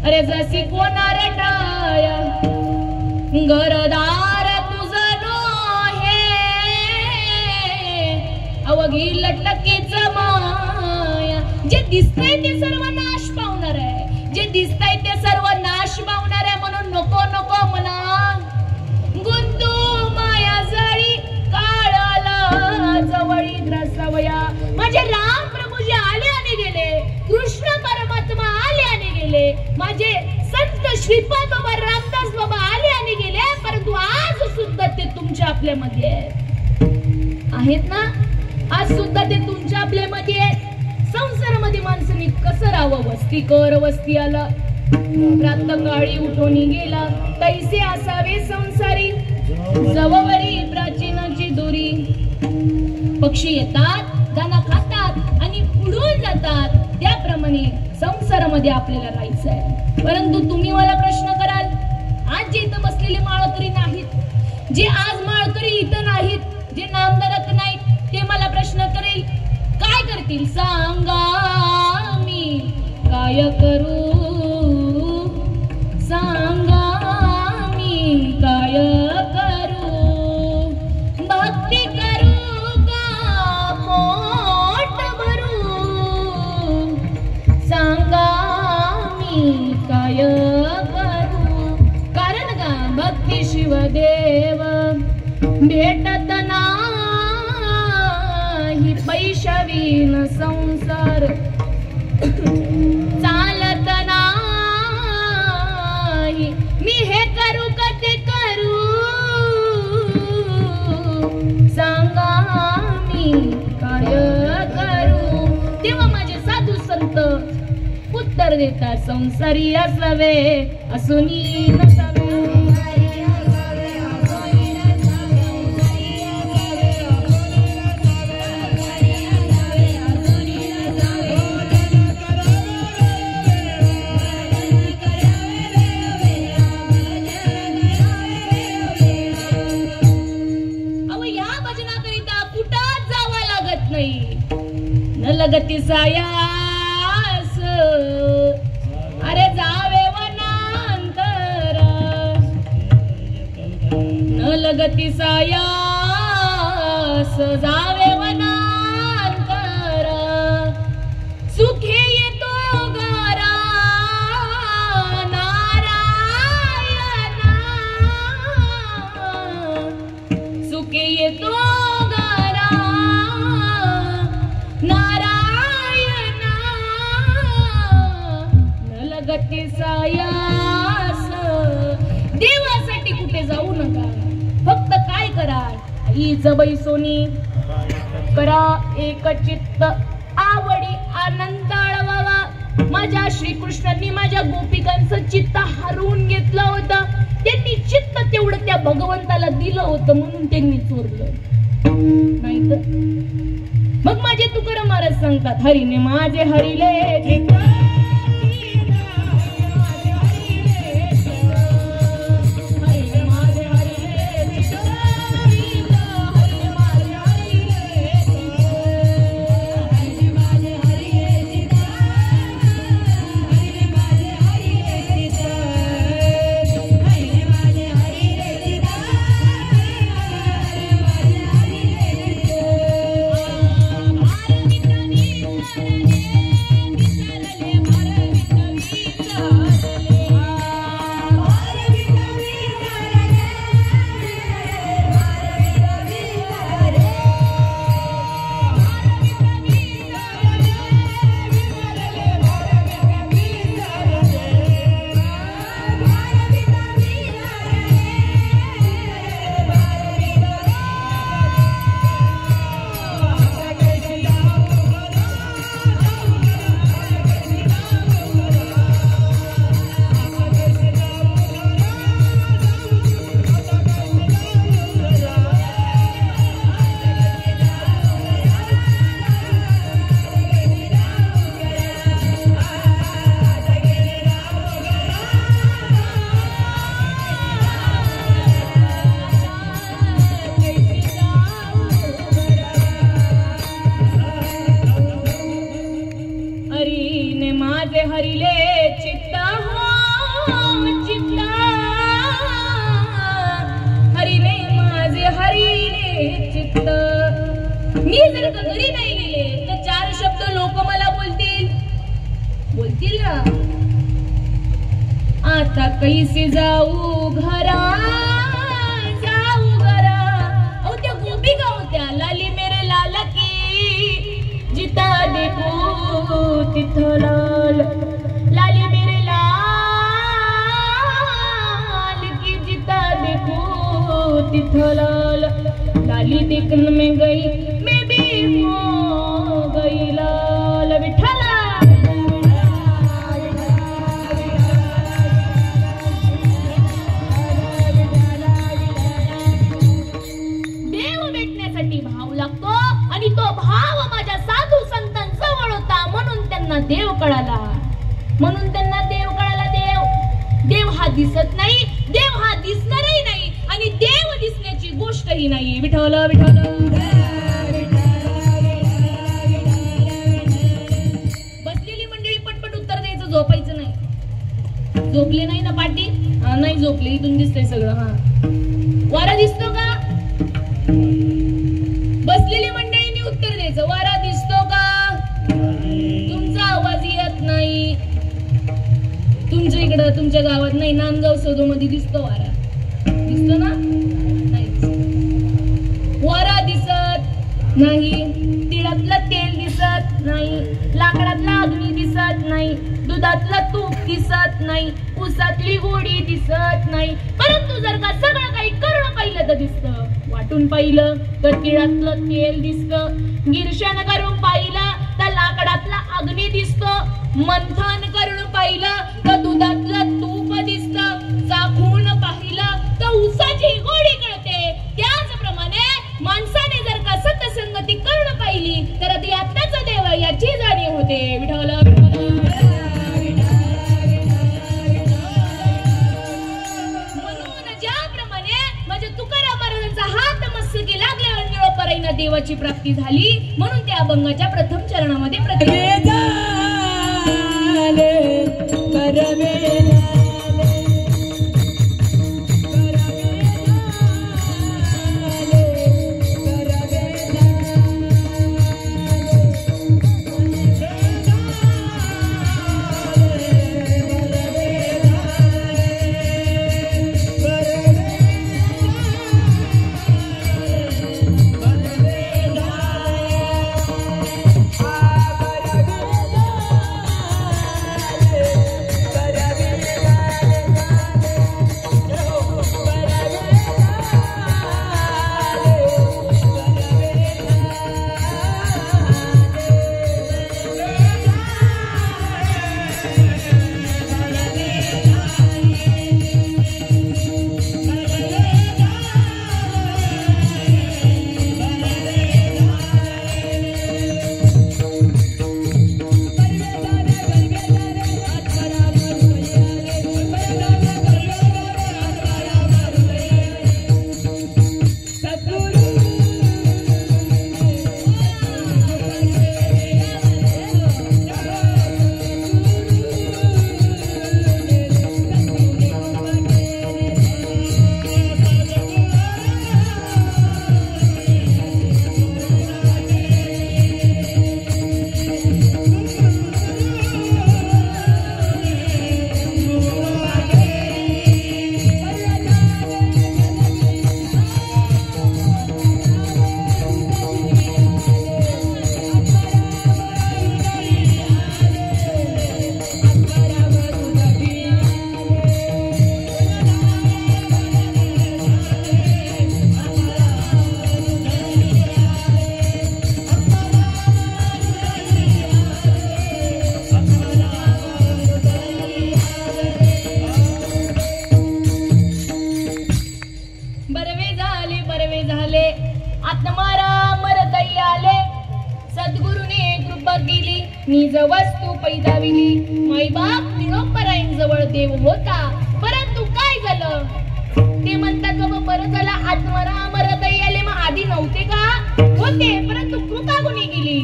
अरे जशी कोणार टाया, घरदार तुझं नो हे, अवघी लटकीच माया. जे दिसतंय ते सर्व नाश पावणार आहे, जे दिसतंय ते सर्व नाश पावणार आहे. म्हणून नको नको म्हणा गुंतू माया जळी, काळाला जवळी ग्रसवया. माझे राम प्रभूजी आले आणि गेले, कृष्ण परमात्मा आले आणि गेले, माझे संत श्रीपाद बाबा रामदास बाबा आले आणि गेले. परंतु आज सुद्धा ते तुमच्या आपल्यामध्ये आहेत ना? आज सुद्धा ते तुमच्या आपल्यामध्ये आहेत. संसारामध्ये माणसाने कसं राहावं? वस्ती कर वस्ती आला, प्रातःकाळी उठून गेला, तैसे असावे संसारी, जवळी प्राचीनाची दोरी. पक्षी येतात, दाना खातात आणि उडून जातात. त्याप्रमाणे संसारामध्ये आपल्याला राहायचं आहे. परंतु तुम्ही मला प्रश्न कराल, आज जे इथं बसलेले माळकरी नाहीत, जे आज माळकरी इथं नाहीत, जे नामधारक नाहीत, ते मला प्रश्न करेल, काय करतील? सांगा मी काय करू, सांगा मी काय करू. भक्ती करू का पोट भरू, सांगा मी काय करू. कारण का? भक्ती शिवदेव भेटत नाही, पैशावीन संसार चालत नाही. मी हे करू का ते करू, सांगा मी काय करू. तेव्हा माझे साधू संत उत्तर देतात, संसारी असावे असुनी नसावे. लगती सायास, अरे जावे वनांतर, न लगती सायास जावे वनांतर. सुखे येतो घरा नारायणा, सुखे येतो गती सायास. देवासाठी कुठे जाऊ नका, फक्त काय करा? ही जबई सोनी करा एक चित्त, आवडी आनंद आळवावा. माझ्या श्रीकृष्णांनी माझ्या गोपिकांचं चित्त हरवून घेतलं होतं. त्यांनी चित्त तेवढं त्या भगवंताला दिलं होतं म्हणून त्यांनी चोरलं, नाही तर मग माझे तुकाराम महाराज सांगतात, हरीने माझे हरिले चित्त, माझे हरिले चित्त हो चित्त हरिले माझे हरिले चित्त. मी जर का घरी नाही गेले तर 4 शब्द लोक मला बोलतील ना. आता कैसे जाऊ घरा अहो त्या गोपिका होत्या लाली मेरे लाल की जिता देखो तिथं लाल लाली मेरे लाल की जिता देखो तिथं लाल लाली देखने में गई मैं भी हो गई लाल. विठ्ठला देव कळाला म्हणून त्यांना देव कळाला. देव हा दिसत नाही, देव हा दिसणारही नाही आणि देव दिसण्याची गोष्टही नाही. विठ्ठल विठ्ठल. बसलेली मंडळी पटपट उत्तर द्यायचं, झोपायचं नाही. झोपले नाही ना पाटी? नाही झोपले, इथून दिसतंय सगळं. हा वारा दिसतो का? बसलेली मंडळींनी उत्तर द्यायचं, वारा दिसतो का? आवाज येत नाही. तुमच्या इकडं तुमच्या गावात नाही, नांदगाव सदो मध्ये दिसतो वारा. दिसतो ना? नाही वारा दिसत नाही. तिळातलं तेल दिसत नाही, लाकडातला अग्नी दिसत नाही, दुधातलं तूप दिसत नाही, उसातली गोडी दिसत नाही. परंतु जर का सगळं काही करणं पाहिलं तर दिसतं. वाटून पाहिलं तर तिळातलं तेल दिसतं, गिरशान करून पाहिलं तर लाकडातला अग्नी दिसतं, मंथन करून पाहिलं तर दुधातलं तूप दिसतं, चाखून पाहिलं तर उसाची गोडी कळते. त्याचप्रमाणे माणसाने जर का सत्संगती करून पाहिली तर ती आत्ताचा देव याची जाणीव होते. विठ्ठल म्हणून ज्याप्रमाणे माझ्या तुकाराम महाराजांचा हात मस्तकी लागल्यावर निळोपराईना देवाची प्राप्ती झाली. म्हणून त्या अभंगाच्या प्रथम चरणामध्ये निज वस्तू पैदाविली. माईबाप निळोपराईंजवळ देव होता, परंतु काय झालं ते म्हणतात बाबा बरं झालं आत्मरा अमरताई आले. मग आधी नव्हते का? होते, परंतु कृपा कोणी केली?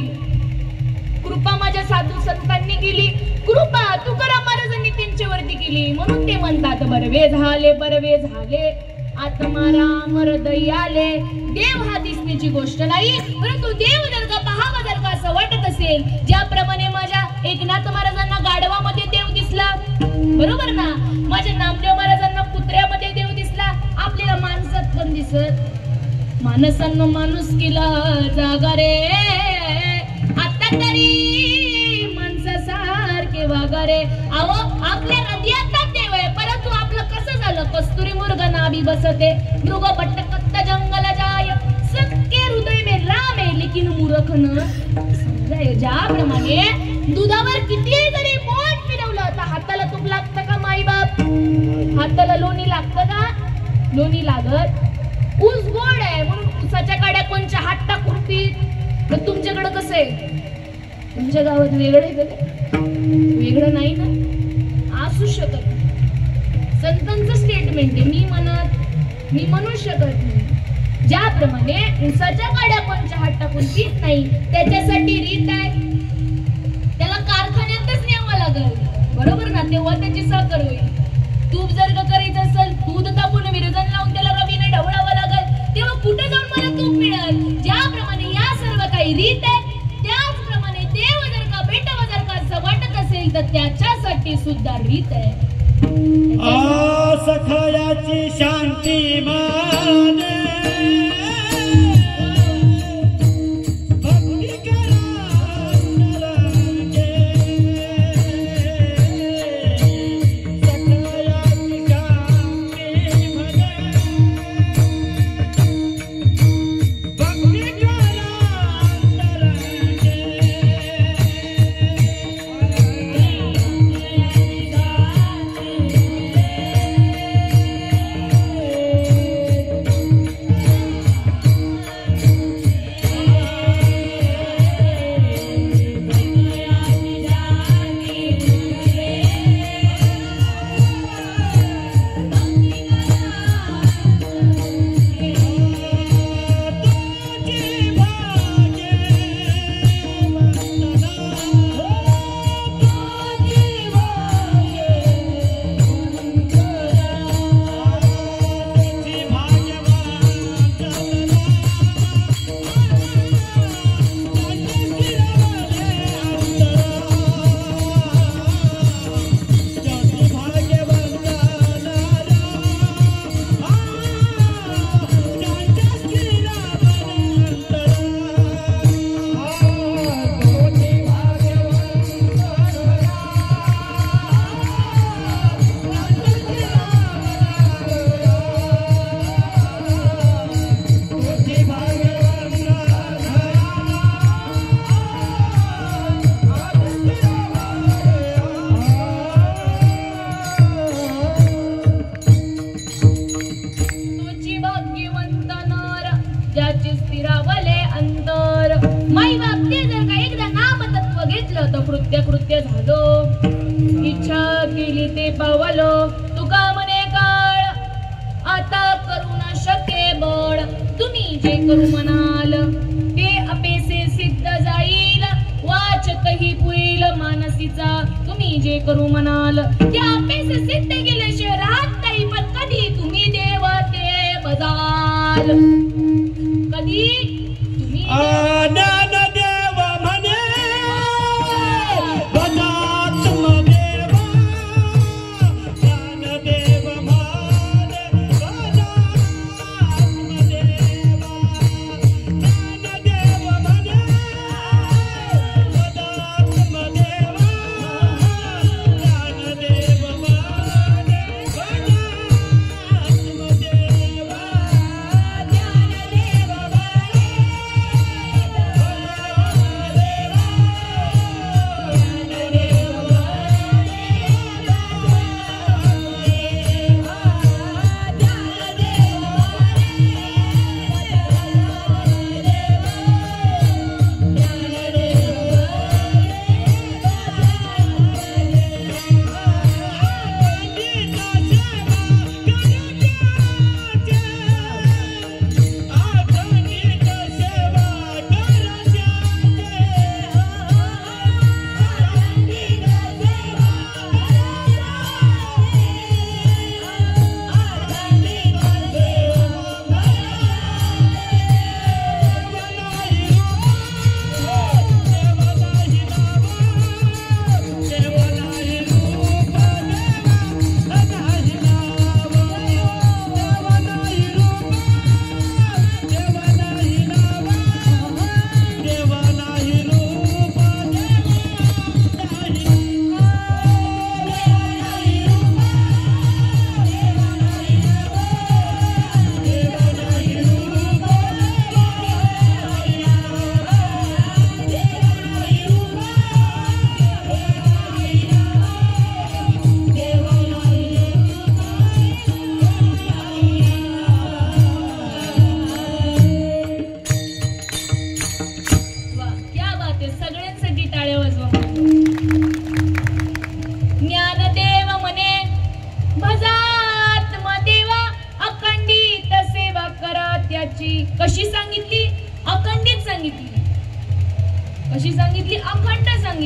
कृपा माझ्या साधू संतांनी केली, कृपा तुकाराम महाराजांनी त्यांच्यावरती केली, म्हणून ते म्हणतात बरवे झाले आत्माराम हृदय आले. देव हा दिसण्याची गोष्ट नाही, परंतु देव जर का पाहावा जर का असं वाटत असेल, ज्याप्रमाणे माझ्या एकनाथ महाराजांना गाढवामध्ये देव दिसला, बरोबर ना, माझ्या नामदेव महाराजांना कुत्र्यामध्ये देव दिसला, आपल्याला माणसात पण दिसत. माणसांनो माणूस केला जागा रे, आता तरी माणसासारखे वागा रे. अहो आपल्या हृदयात देव आहे, परंतु आपलं कसं झालं, कस्तुरी मुर्ग नाभी बसते, मृग भटकत जंगल जाय, सत्य हृदय में राम है लेकिन मूर्ख न समजाय. ज्याप्रमाणे दुधावर कितीही जरी मोठ फिरवलं तर हाताला तूप लागतं का माई बाप, हाताला लोणी लागतं का, लोणी लागत. ऊस गोड आहे म्हणून ऊसाच्या काड्या कोणच्या हात टाकून पीत. तर तुमच्याकडे कसं आहे, तुमच्या गावात वेगळं आहे का, वेगळं नाही ना, असू शकत नाही. संतांचं स्टेटमेंट आहे, मी म्हणू शकत नाही. ज्याप्रमाणे ऊसाच्या काड्या कोणच्या हात टाकून पीत नाही, त्याच्यासाठी रीत आहे, त्याला कारखान्यातच न्यावं लागेल, बरोबर ना, तेव्हा त्याची साखर होईल. तूप जर का करायचं असेल, दूध तापून विरजन लावून त्याला रवीने ढवळावं लागेल, तेव्हा कुठे जाऊन मला तूप मिळेल. ज्याप्रमाणे या सर्व काही रीत आहे, त्याचप्रमाणे देव जर का भेटावं जर का असं वाटत असेल तर त्याच्यासाठी सुद्धा रीत आहे. सखयाची शांती माने कृत्य झालो, इच्छा केली ते पावलो, तुका म्हणे काळ आता करू न शके बळ. तुम्ही जे करू म्हणाल ते अपेसे सिद्ध जाईल, वाचकही पुईल मानसीचा. तुम्ही जे करू म्हणाल ते अपेसे सिद्ध केल्याशिवाय राहत नाही, पण कधी तुम्ही देव ते बजाल, कधी तुम्ही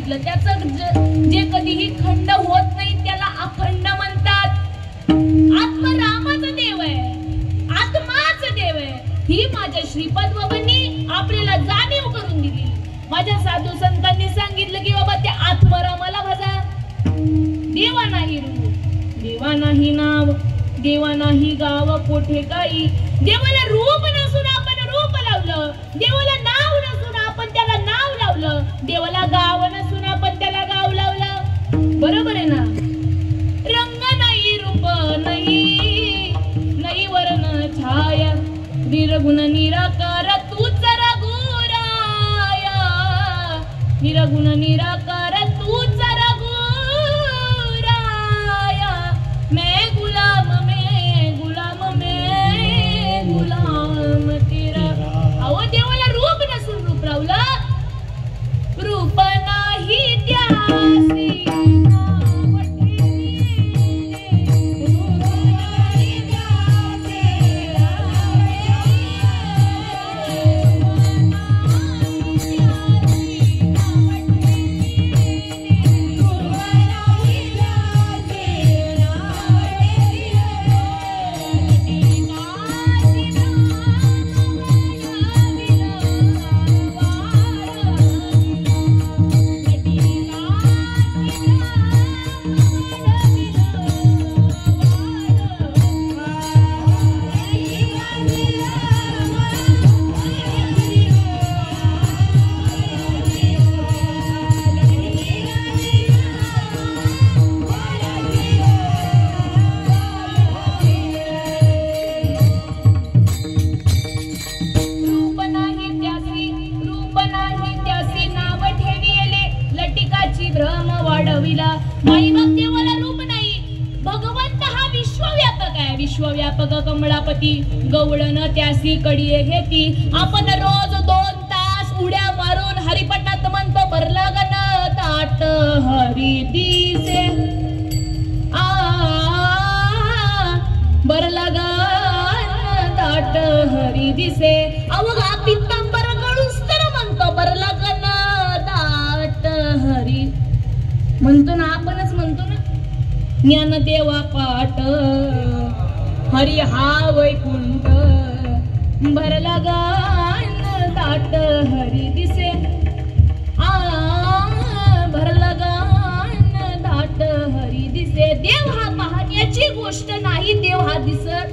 सांगितलं, त्याचं जे कधीही खंड होत नाही त्याला अखंड म्हणतात. आत्मा रामाचा देव आहे, आत्माच देव आहे. ही माझ्या श्रीपाद बाबांनी आपल्याला जाणीव करून दिली. माझ्या साधू संतांनी सांगितलं की बाबा त्या आत्मरामाला भजा. देवा नाही रूप, देवा नाही नाव, देवा नाही गाव कोठे काही. देवाला रूप नसून आपण रूप लावलं, देवाला नाव नसून आपण त्याला नाव लावलं, देवाला गाव नसून आपण त्याला गाव लावलं. बरोबर आहे ना? रंग नाही, रूप नाही, नाही वर्ण छाया, निर्गुण निराकार तूच रघुराया, निर्गुण निराकार तूच रघुराया. मैं गुलाम में, गुलाम में, गुलाम तेरा. अहो देवाला रूप नसून रूप लावलं. रूप नाही त्यासी विश्वव्यापक कमळापती. गवळण त्यासी कडिये घेती. आपण रोज 2 तास उड्या मारून हरिपटात म्हणतो बरलागन ताट हरी दिसे. बरलागन ताट हरी दिसे. अवघा पित्तांबर गळूस तर म्हणतो बरलागन ताट हरी. म्हणतो ना, आपणच म्हणतो ना, ज्ञानदेवा पाट हरी हा वैकुंठ. भरला गान दाट हरी दिसे. भरला गान दाट हरी दिसे. देव हा पाहण्याची गोष्ट नाही, देव हा दिसत.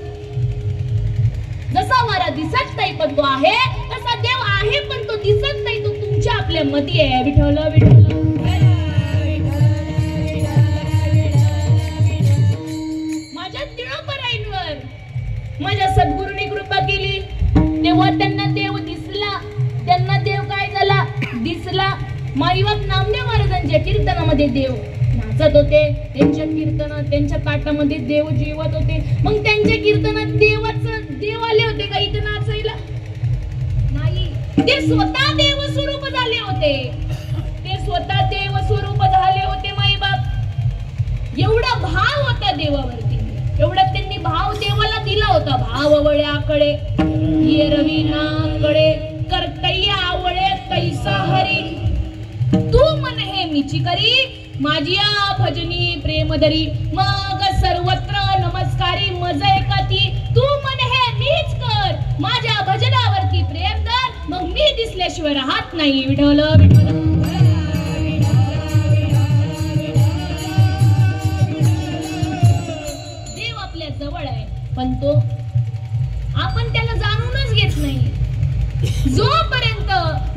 जसा वारा दिसत नाही पण तो आहे, तसा देव आहे पण तो दिसत नाही, तो तुमच्या आपल्या मध्ये आहे. विठ्ठल विठ्ठल. माझ्या सद्गुरूंनी कृपा केली तेव्हा त्यांना देव दिसला. त्यांना देव काय झाला? दिसला. माईबाप नामदेव महाराजांच्या कीर्तनामध्ये देव नाचत होते. त्यांच्या कीर्तनात, त्यांच्या ताटामध्ये देव जेवत होते. मग त्यांच्या कीर्तनात देव आले होते का इथं नाचायला? नाही. ते स्वतः देव स्वरूप झाले होते. ते स्वतः देव स्वरूप झाले होते माईबाप. एवढा भाव होता देवावरती, एवढा त्यांनी भाव देवाला दिला होता. भाववळ्याकडे येरविनाकडे कर्तय्या आवळे कैसा हरी. तू मन हे मीची करी, माझिया भजनी प्रेमदरी. मग सर्वत्र नमस्कारी मज एकती. तू मन हे मीच कर, माझ्या भजनावरती प्रेम कर. मग मी दिसल्याशिवाय राहत नाही. विठ्ठल विठ्ठल. जवळ आहे पण तो आपण त्याला जाणूनच घेत नाही. जोपर्यंत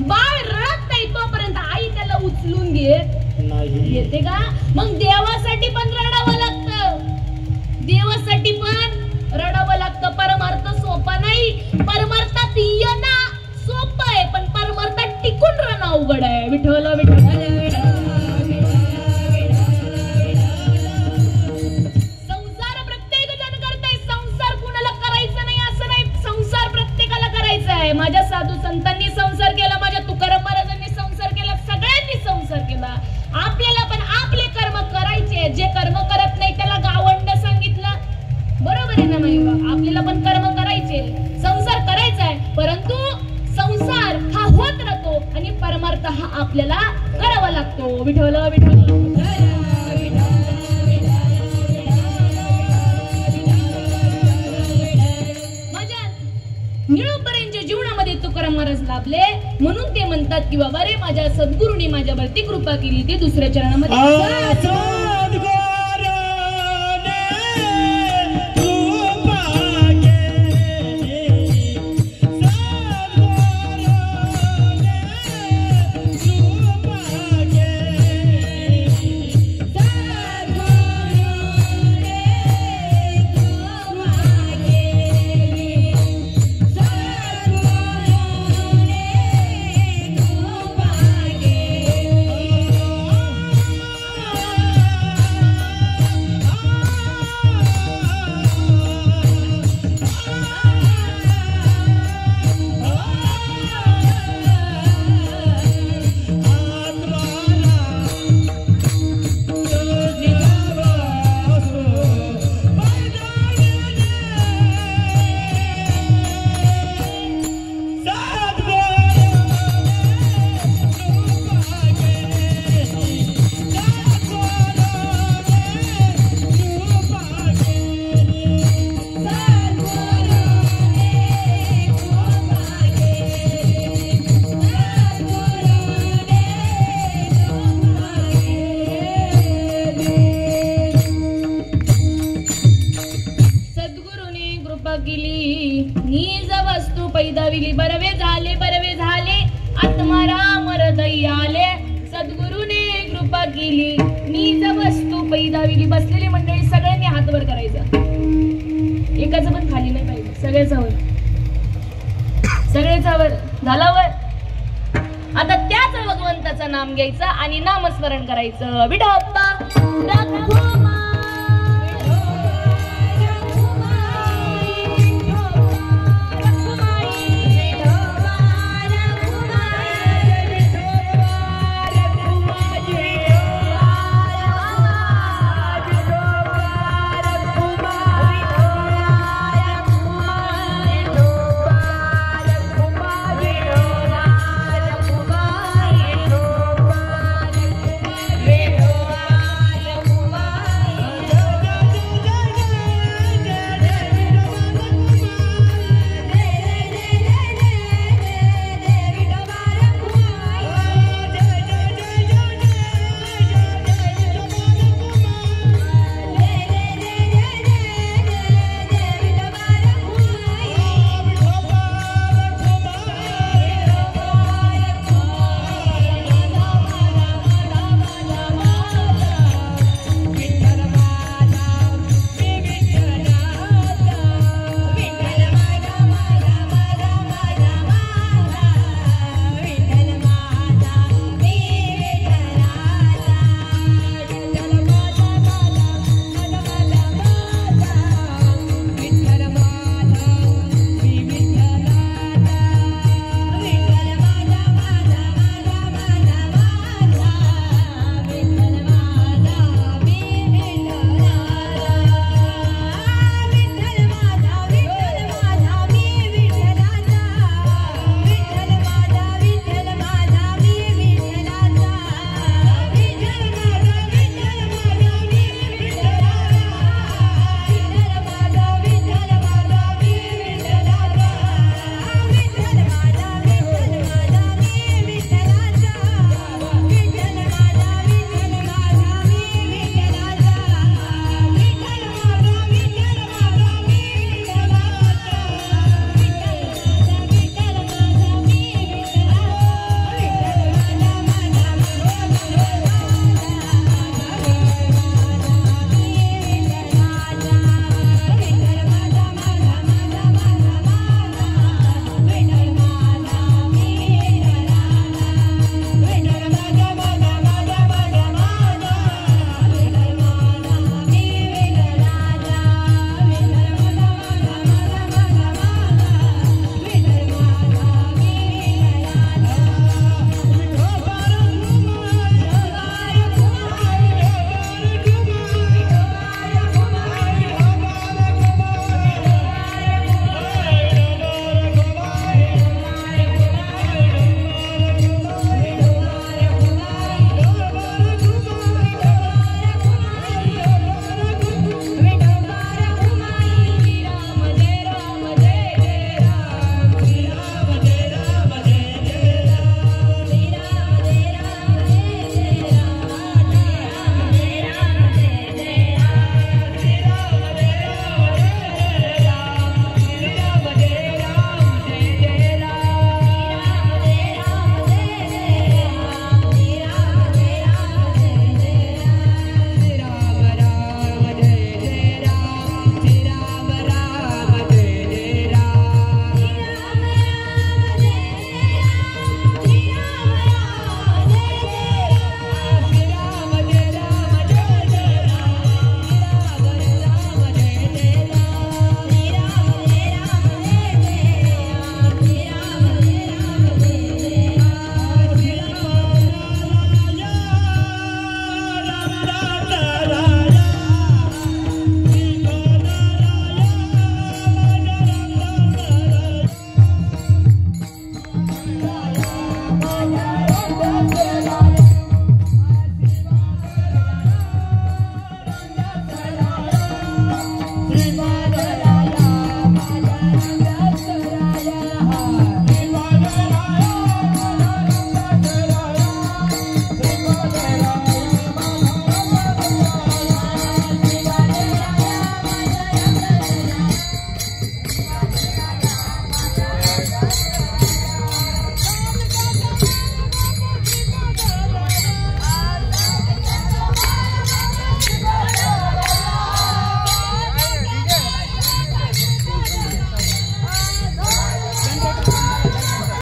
बाळ रडत नाही तोपर्यंत आई त्याला उचलून घेते का? मग देवासाठी पण रडावं लागतं. देवासाठी पण रडावं लागतं. परमार्थ सोपा नाही. परमार्थात येणं सोपं आहे पण परमार्थात टिकून राहणं अवघड आहे. विठ्ठल विठ्ठल. माझ्या साधू संतांनी संसार केला, माझ्या तुकाराम महाराजांनी संसार केला, सगळ्यांनी संसार केला. आपल्याला पण आपले कर्म करायचे. जे कर्म करत नाही त्याला गावंड सांगितलं. बरोबर आहे ना माई? आपल्याला पण कर्म करायचे, संसार करायचा आहे, परंतु संसार हा होत राहतो आणि परमार्थ हा आपल्याला करावा लागतो. लागतो विठ्ठल विठ्ठल निळोपर्यंतच्या जीवनामध्ये तुकाराम महाराज लाभले म्हणून ते म्हणतात की बाबा रे माझ्या सद्गुरूंनी माझ्यावरती कृपा केली ते दुसऱ्या चरणामध्ये नीज वस्तू पैदाविली बरवे झाले आत्माराम हृदय आले सद्गुरूने कृपा केली नीज वस्तू पैदाविली बसलेली मंडळी सगळ्यांनी हात वर करायचा एकाचं पण खाली नाही पाहिजे सगळ्याचा वर झाला वर आता त्याच भगवंताचं नाम घ्यायचं आणि नामस्मरण करायचं विठोबा